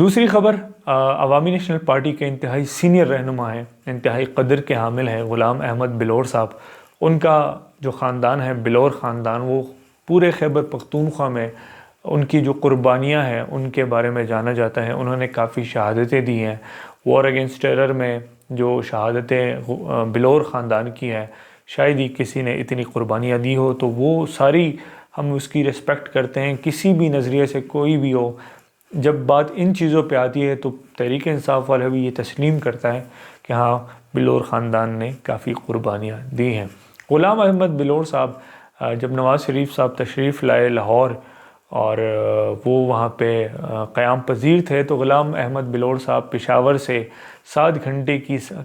دوسری خبر، عوامی نیشنل پارٹی کے انتہائی سینئر رہنما ہیں، انتہائی قدر کے حامل ہیں غلام احمد بلور صاحب. ان کا جو خاندان ہے بلور خاندان، وہ پورے خیبر پختونخوا میں ان کی جو قربانیاں ہیں ان کے بارے میں جانا جاتا ہے. انہوں نے کافی شہادتیں دی ہیں. وار اگینسٹ ٹیرر میں جو شہادتیں بلور خاندان کی ہیں، شاید ہی کسی نے اتنی قربانیاں دی ہو. تو وہ ساری ہم اس کی ریسپیکٹ کرتے ہیں، کسی بھی نظریے سے کوئی بھی ہو. جب بات ان چیزوں پہ آتی ہے تو تحریک انصاف والا بھی یہ تسلیم کرتا ہے کہ ہاں، بلور خاندان نے کافی قربانیاں دی ہیں. غلام احمد بلور صاحب جب نواز شریف صاحب تشریف لائے لاہور اور وہ وہاں پہ قیام پذیر تھے، تو غلام احمد بلور صاحب پشاور سے 7 گھنٹے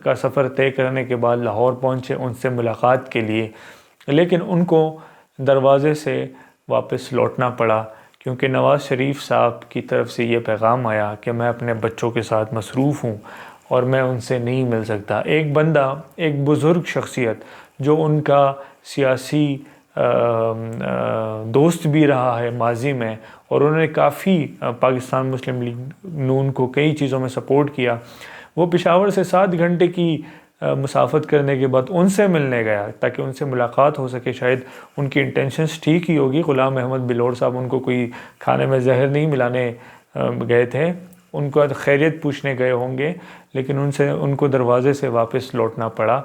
کا سفر طے کرنے کے بعد لاہور پہنچے ان سے ملاقات کے لیے. لیکن ان کو دروازے سے واپس لوٹنا پڑا، کیونکہ نواز شریف صاحب کی طرف سے یہ پیغام آیا کہ میں اپنے بچوں کے ساتھ مصروف ہوں اور میں ان سے نہیں مل سکتا. ایک بندہ، ایک بزرگ شخصیت جو ان کا سیاسی دوست بھی رہا ہے ماضی میں، اور انہوں نے کافی پاکستان مسلم لیگ نون کو کئی چیزوں میں سپورٹ کیا، وہ پشاور سے 7 گھنٹے کی مسافت کرنے کے بعد ان سے ملنے گیا تاکہ ان سے ملاقات ہو سکے. شاید ان کی انٹینشنز ٹھیک ہی ہوگی. غلام احمد بلور صاحب ان کو کوئی کھانے میں زہر نہیں ملانے گئے تھے، ان کو خیریت پوچھنے گئے ہوں گے، لیکن ان کو دروازے سے واپس لوٹنا پڑا.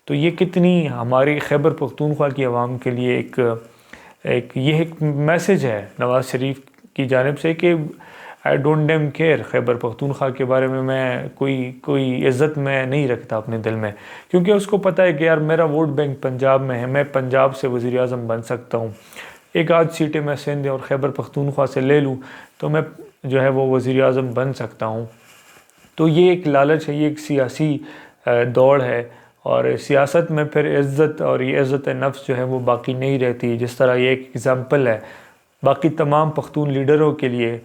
تو یہ کتنی ہماری خیبر پختونخوا کی عوام کے لیے ایک میسج ہے نواز شریف کی جانب سے کہ I don't dam care. Khyber Pakhtunkhwa کے بارے میں کوئی عزت میں نہیں رکھتا اپنے دل میں، کیونکہ اس کو پتہ ہے کہ یار میرا ووٹ بینک پنجاب میں ہے، میں پنجاب سے وزیر اعظم بن سکتا ہوں. ایک آدھ سیٹیں میں سندھ اور خیبر پختونخوا سے لے لوں تو میں جو ہے وہ وزیر اعظم بن سکتا ہوں. تو یہ ایک لالچ ہے، یہ ایک سیاسی دوڑ ہے، اور سیاست میں پھر عزت اور یہ عزت نفس جو ہے وہ باقی نہیں رہتی. جس طرح یہ ایک ایگزامپل ہے باقی تمام پختون لیڈروں کے لیے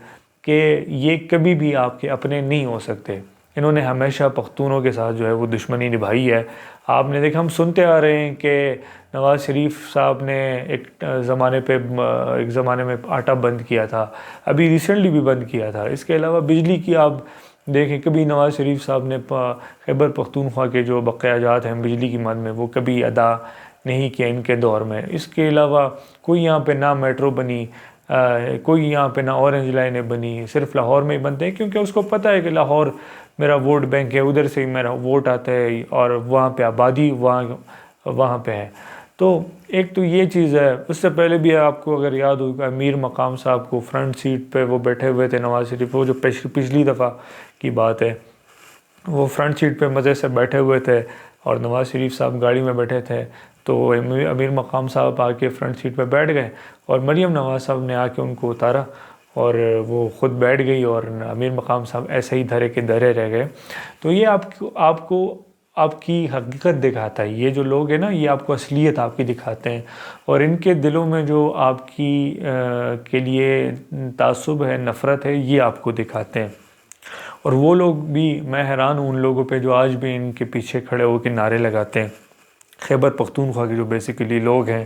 کہ یہ کبھی بھی آپ کے اپنے نہیں ہو سکتے. انہوں نے ہمیشہ پختونوں کے ساتھ جو ہے وہ دشمنی نبھائی ہے. آپ نے دیکھا، ہم سنتے آ رہے ہیں کہ نواز شریف صاحب نے ایک زمانے میں آٹا بند کیا تھا، ابھی ریسنٹلی بھی بند کیا تھا. اس کے علاوہ بجلی کی آپ دیکھیں، کبھی نواز شریف صاحب نے خیبر پختونخوا کے جو بقایا جات ہیں بجلی کی مد میں وہ کبھی ادا نہیں کیا ان کے دور میں. اس کے علاوہ کوئی یہاں پہ نہ میٹرو بنی، کوئی یہاں پہ نہ اورنج لائنیں بنی، صرف لاہور میں ہی بنتے ہیں کیونکہ اس کو پتہ ہے کہ لاہور میرا ووٹ بینک ہے، ادھر سے ہی میرا ووٹ آتا ہے اور وہاں پہ آبادی وہاں پہ ہے. تو ایک تو یہ چیز ہے. اس سے پہلے بھی آپ کو اگر یاد ہوگا، امیر مقام صاحب کو فرنٹ سیٹ پہ وہ بیٹھے ہوئے تھے نواز شریف، وہ جو پچھلی دفعہ کی بات ہے، وہ فرنٹ سیٹ پہ مزے سے بیٹھے ہوئے تھے اور نواز شریف صاحب گاڑی میں بیٹھے تھے. تو امیر مقام صاحب آ کے فرنٹ سیٹ پہ بیٹھ گئے اور مریم نواز صاحب نے آ کے ان کو اتارا اور وہ خود بیٹھ گئی اور امیر مقام صاحب ایسے ہی دھرے کے دھرے رہ گئے. تو یہ آپ کی حقیقت دکھاتا ہے. یہ جو لوگ ہیں نا، یہ آپ کو اصلیت آپ کی دکھاتے ہیں، اور ان کے دلوں میں جو آپ کے لیے تعصب ہے، نفرت ہے، یہ آپ کو دکھاتے ہیں. اور وہ لوگ بھی، میں حیران ہوں ان لوگوں پہ جو آج بھی ان کے پیچھے کھڑے ہو کے نعرے لگاتے ہیں. خیبر پختونخوا کے جو بیسیکلی لوگ ہیں